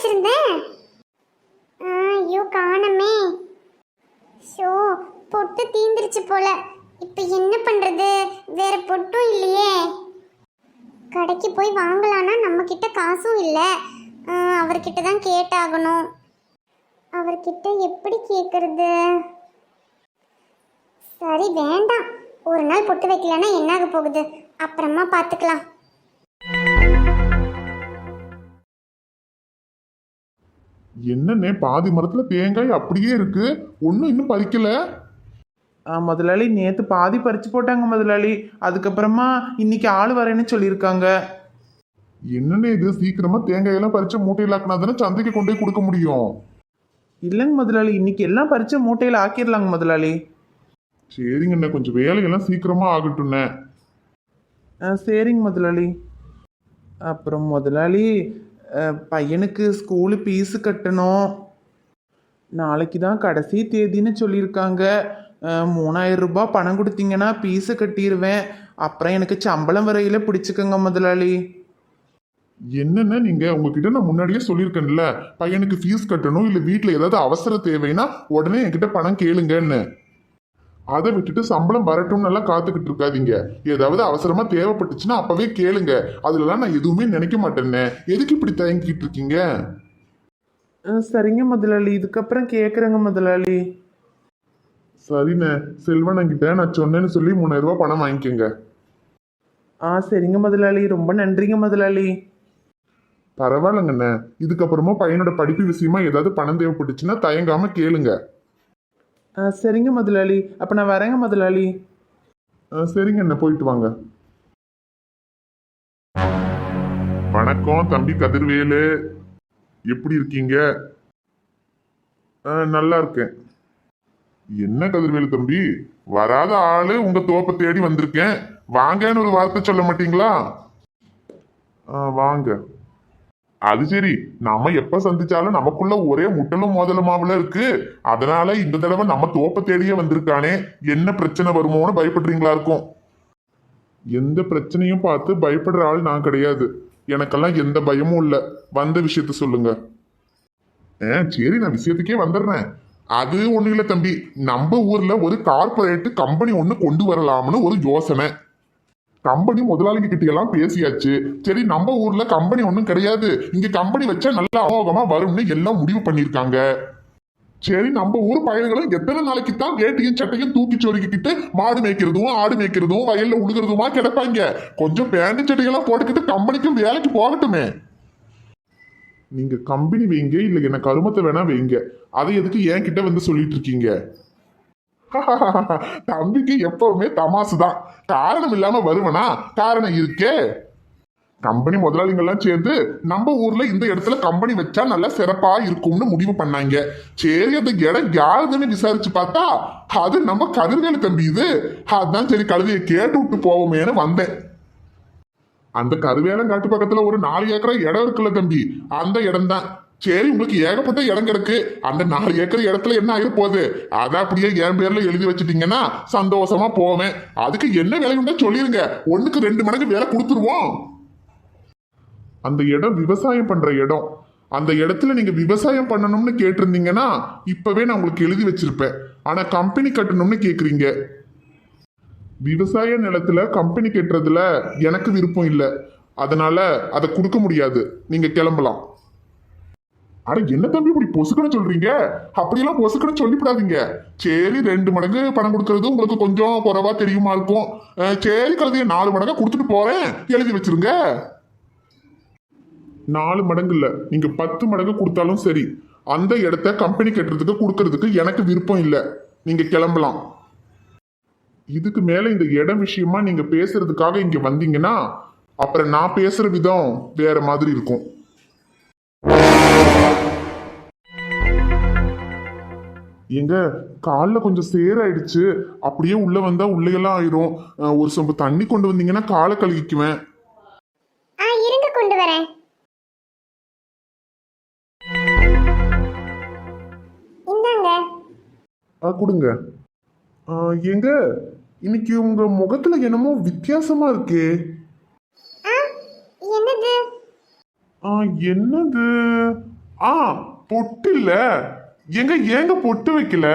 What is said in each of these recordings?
வச்சிருந்தேன். ஐயோ காணமே. ஷோ, பொட்டு தீந்துருச்சு போல. இப்போ என்ன பண்றது? வேற பொட்டும் இல்லையே. கடைக்கு போய் வாங்கலான்னா நம்ம கிட்ட காசும் இல்லை. அவர்கிட்ட தான் கேட்டாகணும். அவர்கிட்ட எப்படி கேட்கறது? சரி வேண்டாம், ஒரு நாள் பொட்டு வைக்கலன்னா என்னாக போகுது, அப்புறமா பார்த்துக்கலாம். என்னன்னே பாதி மரத்துல தேங்காய் அப்படியே இருக்கு, ஒன்னும் இன்னும் பறிக்கல. முதலாளி நேற்று பாதி பறிச்சு போட்டாங்க முதலாளி. அதுக்கப்புறமா இன்னைக்கு ஆள் வரேன்னு சொல்லியிருக்காங்க. என்னன்னே இது, சீக்கிரமா தேங்காயெல்லாம் பறிச்சு மூட்டையில் ஆக்கினா தானே சந்தைக்கு கொண்டு போய் கொடுக்க முடியும். இல்லைங்க முதலாளி, இன்னைக்கு எல்லாம் பறிச்ச மூட்டையில் ஆக்கிடலாங்க முதலாளி. சரிங்கண்ணே, கொஞ்சம் வேலையெல்லாம் சீக்கிரமா ஆகட்டும்ண்ணே. சரிங்க முதலாளி. அப்புறம் முதலாளி, பையனுக்கு ஸ்கூலு ஃபீஸு கட்டணும். நாளைக்கு தான் கடைசி தேதின்னு சொல்லியிருக்காங்க. 3000 ரூபாய் பணம் கொடுத்தீங்கன்னா ஃபீஸை கட்டிடுவேன். அப்புறம் எனக்கு சம்பளம் வரையில் பிடிச்சிக்கோங்க முதலாளி. என்னென்ன நீங்க, உங்ககிட்ட நான் முன்னாடியே சொல்லியிருக்கேன்ல, பையனுக்கு ஃபீஸ் கட்டணும் இல்லை வீட்டில் ஏதாவது அவசர தேவைன்னா உடனே என்கிட்ட பணம் கேளுங்கன்னு. அதை விட்டுட்டு சம்பளம் வரட்டும்னு எல்லாம் காத்துக்கிட்டு இருக்காதீங்க. ஏதாவது அவசரமா தேவைப்பட்டுச்சுன்னா அப்பவே கேளுங்க. அதுலலாம் நான் எதுவுமே நினைக்க மாட்டேன்னே. எதுக்கு இப்படி தயங்கிட்டு இருக்கீங்க? சரிங்க முதலாளி, இதுக்கப்புறம் கேட்குறேங்க முதலாளி. சரிண்ணே, செல்வனங்கிட்ட நான் சொன்னேன்னு சொல்லி 3000 ரூபாய் பணம் வாங்கிக்கோங்க. சரிங்க முதலாளி, ரொம்ப நன்றிங்க முதலாளி. பரவாயில்லைங்கண்ணே, இதுக்கப்புறமா பையனோட படிப்பு விஷயமா ஏதாவது பணம் தேவைப்பட்டுச்சுன்னா தயங்காம கேளுங்க. சரிங்க முதலாளி, அப்போ நான் வரேங்க முதலாளி. சரிங்க அண்ணே, போயிட்டு வாங்க. வணக்கம் தம்பி கதிர்வேலு, எப்படி இருக்கீங்க? நல்லா இருக்கேன். என்ன கதிர்வேலு தம்பி, வராத ஆளு உங்க தோப்பை தேடி வந்திருக்கேன், வாங்கன்னு ஒரு வார்த்தை சொல்ல மாட்டீங்களா? வாங்க. அது சரி, நம்ம எப்ப சந்திச்சாலும் நமக்குள்ள ஒரே முட்டலும் மோதலுமாவில இருக்கு. அதனால இந்த தடவை நம்ம தோப்பை தேடியே வந்திருக்கானே, என்ன பிரச்சனை வருமோன்னு பயப்படுறீங்களா இருக்கும். எந்த பிரச்சனையும் பார்த்து பயப்படுற ஆள் நான் கிடையாது. எனக்கெல்லாம் எந்த பயமும் இல்லை. வந்த விஷயத்த சொல்லுங்க. சரி, நான் விஷயத்துக்கே வந்துடுறேன். அது ஒண்ணு இல்லை தம்பி, நம்ம ஊர்ல ஒரு கார்பரேட் கம்பெனி ஒண்ணு கொண்டு வரலாம்னு ஒரு யோசனை. கம்பெனி முதலாளிங்க கிட்ட எல்லாம் பேசியாச்சு. சரி, நம்ம ஊர்ல கம்பெனி ஒன்றும் கிடையாது, இங்க கம்பெனி வச்சா நல்லா அமோகமா வரும்னு எல்லாம் முடிவு பண்ணிருக்காங்க. சரி, நம்ம ஊர் பயணிகளும் எத்தனை நாளைக்கு தான் வேட்டியும் சட்டையும் தூக்கி சொருக்கிட்டு மாடு மேய்க்கிறதும் ஆடு மேய்க்கிறதும் வயல்ல உழுகிறதுமா கிடப்பாங்க. கொஞ்சம் பேண்ட் சட்டையெல்லாம் போட்டுக்கிட்டு கம்பெனிக்கும் வேலைக்கு போகட்டுமே. நீங்க கம்பெனி வைங்க, இல்ல என்ன கருமத்தை வேணா வைங்க, அதை எதுக்கு என் கிட்ட வந்து சொல்லிட்டு இருக்கீங்க? தம்பிக்கு எப்பவுமே தமாசுதான். காரணம் இல்லாம வருவனா? காரணம் இருக்கே. கம்பெனி முதலாளிங்கெல்லாம் சேர்ந்து நம்ம ஊர்ல இந்த இடத்துல கம்பெனி வச்சா நல்லா சிறப்பா இருக்கும்னு முடிவு பண்ணாங்க. சரி, அந்த இடம் யாருதுன்னு விசாரிச்சு பார்த்தா அது நம்ம கதிர்வேலு தம்பி. இது அதான் சரி, கழுதையை கேட்டு விட்டு போவோமேனு வந்தேன். அந்த கருவேலங்காட்டு பக்கத்துல ஒரு 4 ஏக்கர் இடம் இருக்குல்ல தம்பி, அந்த இடம் தான். சரி, உங்களுக்கு ஏகப்பட்ட இடம் கிடக்கு. அந்த 4 ஏக்கர் இடத்துல என்ன ஆகிட போகுது, அதை அப்படியே என் பேர்ல எழுதி வச்சுட்டீங்கன்னா சந்தோஷமா போவேன். அதுக்கு என்ன விலை உண்டா சொல்லிருங்க, 1க்கு 2 மடங்கு விலை கொடுத்துருவோம். அந்த இடம் விவசாயம் பண்ற இடம். அந்த இடத்துல நீங்க விவசாயம் பண்ணணும்னு கேட்டிருந்தீங்கன்னா இப்பவே நான் உங்களுக்கு எழுதி வச்சிருப்பேன். ஆனா கம்பெனி கட்டணும்னு கேக்குறீங்க. விவசாய நிலத்துல கம்பெனி கட்டுறதுல எனக்கு விருப்பம் இல்லை. அதனால அதை கொடுக்க முடியாது. நீங்க கிளம்பலாம். அட என்ன தம்பி இப்படி பொசுக்கன்னு சொல்றீங்க? அப்படியெல்லாம் பொசுக்கன்னு சொல்லிவிடாதீங்க. சரி, 2 மடங்கு பணம் கொடுக்கறது உங்களுக்கு கொஞ்சம் குறைவா தெரியுமா இருக்கும். சரி, கழுதைய 4 மடங்கா கொடுத்துட்டு போறேன், எழுதி வச்சிருங்க. 4 மடங்கு இல்ல, நீங்க 10 மடங்கு கொடுத்தாலும் சரி. அந்த இடத்த கம்பெனி கட்டுறதுக்கு கொடுக்கறதுக்கு எனக்கு விருப்பம் இல்லை. நீங்க கிளம்பலாம். இதுக்கு மேல இந்த இடம் விஷயமா நீங்க பேசுறதுக்காக இங்க வந்தீங்கன்னா அப்புறம் நான் பேசுற விதம் வேற மாதிரி இருக்கும். எங்க காலில் கொஞ்சம் சேராயிடுச்சு, அப்படியே உள்ள வந்தா உள்ளையெல்லாம் ஆயிரும். ஒரு சொம்பு தண்ணி கொண்டு வந்தீங்கன்னா காலை கழுவிக்குவேன். இருங்க, கொண்டு வரேன். இந்தாங்க. கொடுங்க. எங்க இன்னைக்கு உங்க முகத்துல என்னமோ வித்தியாசமா இருக்கே. என்னது? என்னது? ஆ பொட்டு இல்ல. ஏங்க பொட்டு வைக்கல?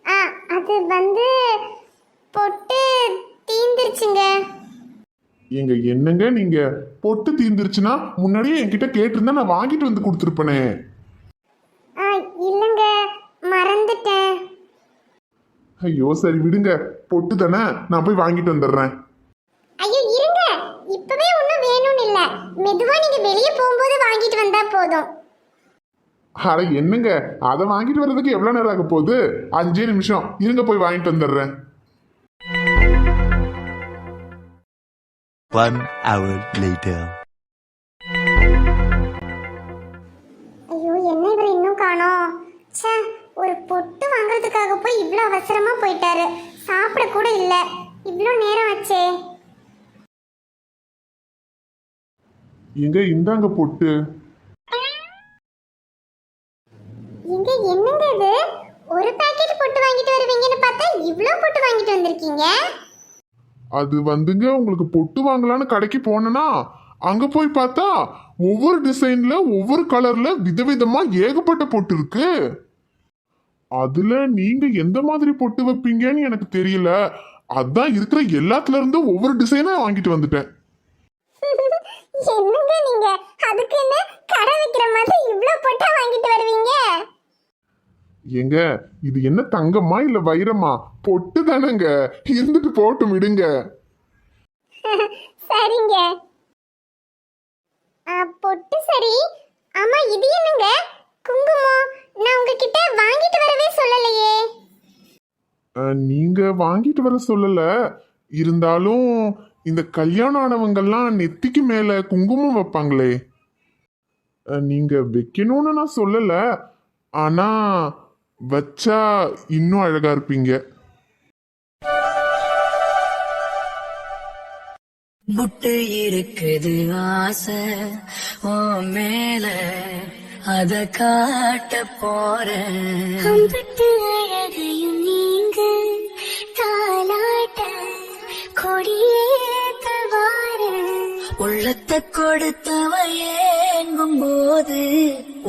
ஆ அது வந்து பொட்டு தீந்துருச்சுங்க. எங்க என்னங்க நீங்க? பொட்டு தீந்துருச்சுன்னா முன்னாடியே என்கிட்ட கேட்டிருந்தா நான் வாங்கிட்டு வந்து கொடுத்துருப்பேனே. ஆ இல்லைங்க, மறந்துட்டேன். ஐயோ சரி விடுங்க, பொட்டு தானே, நான் போய் வாங்கிட்டு வந்துடுறேன். ஐயோ இருங்க, இப்பவே ஒன்றும் வேணும்னு இல்லை, மெதுவா நீங்க வெளியே போகும்போது வாங்கிட்டு வந்தா போதும். அட என்னங்க, அதை வாங்கிட்டு வர்றதுக்கு எவ்வளவு நேரம் ஆக போகுது? 5 நிமிஷம் இருங்க, போய் வாங்கிட்டு வந்துடுறேன். 1 hour later. ஐயோ என்ன இவர் இன்னும் காணோம். ச்சே, ஒரு பொட்டு வாங்குறதுக்காக போய் இவ்வளோ அவசரமா போயிட்டாரு. சாப்பிட கூட இல்லை, இவ்வளோ நேரம் ஆச்சே. எங்க இந்தாங்க பொட்டு. இங்க என்னங்க இது, ஒரு பாக்கெட் பொட்டு வாங்கிட்டு வருவீங்கன்னு பார்த்தா இவ்வளோ பொட்டு வாங்கிட்டு வந்திருக்கீங்க. அது வந்துங்க, உங்களுக்கு பொட்டு வாங்கலான்னு கடைக்கு போனேன்னா அங்க போய் பார்த்தா ஒவ்வொரு டிசைன்ல ஒவ்வொரு கலர்ல விதவிதமா ஏகப்பட்ட பொட்டு இருக்கு. அதுல நீங்க எந்த மாதிரி பொட்டு வைப்பீங்கன்னு எனக்கு தெரியல. அதான் இருக்கிற எல்லாத்துல இருந்து ஒவ்வொரு டிசைனா வாங்கிட்டு வந்துட்டேன். என்னங்க நீங்க, அதுக்கு என்ன கடை வைக்கிற மாதிரி இவ்வளோ பொட்டா வாங்கிட்டு வருவீங்க? ஏங்க இது என்ன தங்கமா இல்ல வைரமா? பொட்டு தானேங்க, இருந்துட்டு போட்டும் விடுங்க. சரிங்க. பொட்டு சரி. ஆமா இது என்னங்க, குங்குமம்? நான் உங்ககிட்ட வாங்கிட்டு வரவே சொல்லலையே. நீங்க வாங்கிட்டு வர சொல்லல, இருந்தாலும் இந்த கல்யாணம் ஆனவங்கெல்லாம் நெத்திக்கு மேல குங்குமம் வைப்பாங்களே, நீங்க வைக்கணும்னு நான் சொல்லல, ஆனா வச்சா இன்னும் அழகா இருப்பீங்க. புட்டு இருக்குது ஆசை ஓ மேல, அத காட்ட போறேன். அம்பட்டு அழகையும் நீங்க தாலாட்ட கொடியேத்த வார. உள்ளத்தை கொடுத்தவ ஏங்கும் போது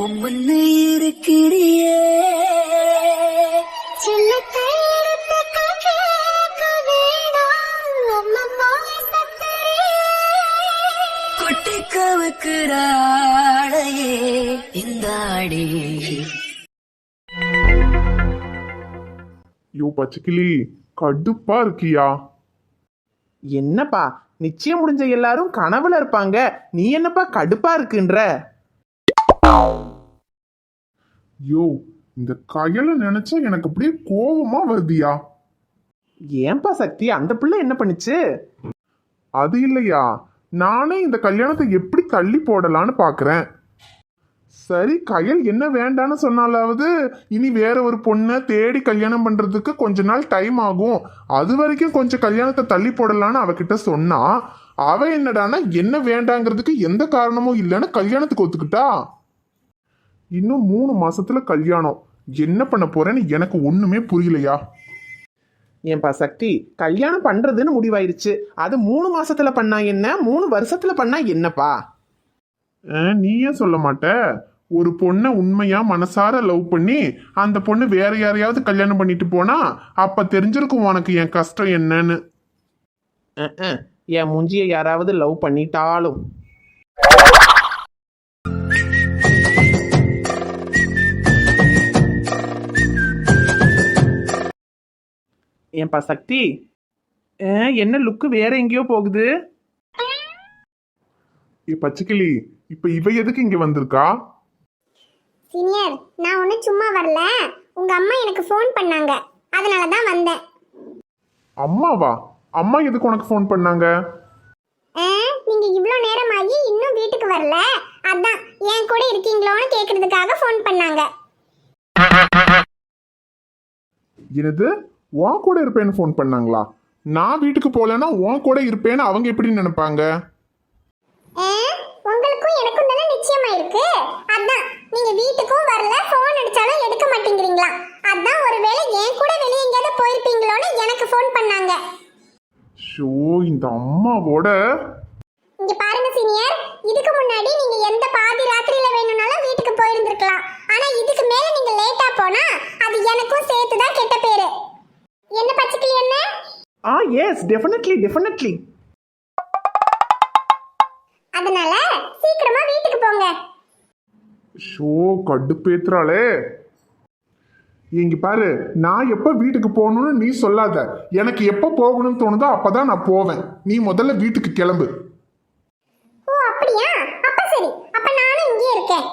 உம்முன்னு இருக்கிறியே. செல்லத்தை எடுத்து கேட்க வேணாம், அம்மம்மா சத்தரே. கொட்டிக்க வைக்கிற ஆடையே இந்த ஆடி. யோ பச்சைக்கிளி, கடுப்பா இருக்கியா? என்னப்பா நிச்சயம் முடிஞ்ச எல்லாரும் கனவுல இருப்பாங்க, நீ என்னப்பா கடுப்பா இருக்குன்ற? யோ இந்த கயலை நினைச்சா எனக்கு அப்படியே கோபமா வருதியா. ஏன்பா சக்தி, அந்த பிள்ளை என்ன பண்ணுச்சு? அது இல்லையா, நானே இந்த கல்யாணத்தை எப்படி தள்ளி போடலான்னு பாக்குறேன். சரி கயல் என்ன வேண்டான்னு சொன்னாலாவது இனி வேற ஒரு பொண்ணை தேடி கல்யாணம் பண்றதுக்கு கொஞ்ச நாள் டைம் ஆகும், அது வரைக்கும் கொஞ்சம் கல்யாணத்தை தள்ளி போடலான்னு அவகிட்ட சொன்னா, அவ என்னடானா என்ன வேண்டாங்கிறதுக்கு எந்த காரணமும் இல்லைன்னு கல்யாணத்துக்கு ஒத்துக்கிட்டா. இன்னும் 3 மாசத்துல கல்யாணம், என்ன பண்ண போறேன்னு எனக்கு ஒண்ணுமே புரியலையா. ஏன்பா சக்தி, கல்யாணம் பண்றதுன்னு முடிவாயிருச்சு, அது 3 மாசத்துல பண்ணா என்ன, 3 வருஷத்துல பண்ணா என்னப்பா? நீ ஏன் சொல்ல மாட்ட? ஒரு பொண்ணை உண்மையா மனசார லவ் பண்ணி அந்த பொண்ணு வேற யாரையாவது கல்யாணம் பண்ணிட்டு போனா அப்ப தெரிஞ்சிருக்கும் உனக்கு என் கஷ்டம் என்னன்னு. என் மூஞ்சிய யாராவது லவ் பண்ணிட்டாலும். ஏன்பா சக்தி, என்ன லுக்கு வேற எங்கேயோ போகுது? பச்சைக்கிளி, இப்ப இவ எதுக்கு இங்க வந்திருக்கா? சீனியர், நான் ஒன்றும் சும்மா வரல, உங்க அம்மா எனக்கு ஃபோன் பண்ணாங்க, அதனால தான் வந்தேன். அம்மாவா? அம்மா எதுக்கு உனக்கு ஃபோன் பண்ணாங்க? நீங்க இவ்வளோ நேரம் ஆகி இன்னும் வீட்டுக்கு வரல, அதான் என் கூட இருக்கீங்களோன்னு கேட்கறதுக்காக ஃபோன் பண்ணாங்க. என்னது, உன் கூட இருப்பேன்னு ஃபோன் பண்ணாங்களா? நான் வீட்டுக்கு போலன்னா உன் கூட இருப்பேன்னு அவங்க எப்படி நினைப்பாங்க? உங்களுக்கும் எனக்கும் தானே நிச்சயமா இருக்கு, அதான் நீங்க வீட்டுக்கும் வரல, ஃபோன் அடிச்சாலும் எடுக்க மாட்டேங்கிறீங்களா, அதான் ஒருவேளை என் கூட வெளியே எங்கேயாவது போயிருப்பீங்களோன்னு எனக்கு ஃபோன் பண்ணாங்க. ஷோ, இந்த அம்மாவோட. இங்க பாருங்க சீனியர், இதுக்கு முன்னாடி நீங்க எந்த பாதி ராத்திரியில வேணும்னாலும் எஸ், டெஃபினெட்லி டெஃபினெட்லி. அதனால சீக்கிரமா வீட்டுக்கு போங்க. ஷோ கடுப்பேத்துறாளே. இங்க பாரு, நான் எப்ப வீட்டுக்கு போகணும்னு நீ சொல்லாத. எனக்கு எப்ப போகணும்னு தோணுதோ அப்பதான் நான் போவேன். நீ முதல்ல வீட்டுக்கு கிளம்பு. ஓ அப்படியா? அப்ப சரி, அப்ப நானும் இங்கே இருக்கேன்.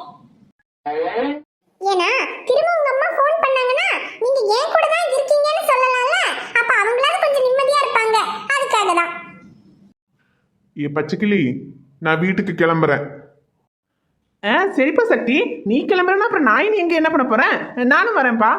ஏன்னா திரும்ப உங்க அம்மா ஃபோன் பண்ணாங்கன்னா நீங்க ஏன் கூட தான் இருக்கீங்கன்னு சொல்லலாம்ல. அப்ப அவங்களால கொஞ்சம் நிம்மதியா இருப்பாங்க. அதுக்காக தான். ஏ பச்சைக்கிளி, நான் வீட்டுக்கு கிளம்புறேன். சரிப்பா சக்தி, நீ கிளம்புறேன்னா அப்புறம் நான் இனி எங்க என்ன பண்ண போறேன்? நானும் வரேன்ப்பா.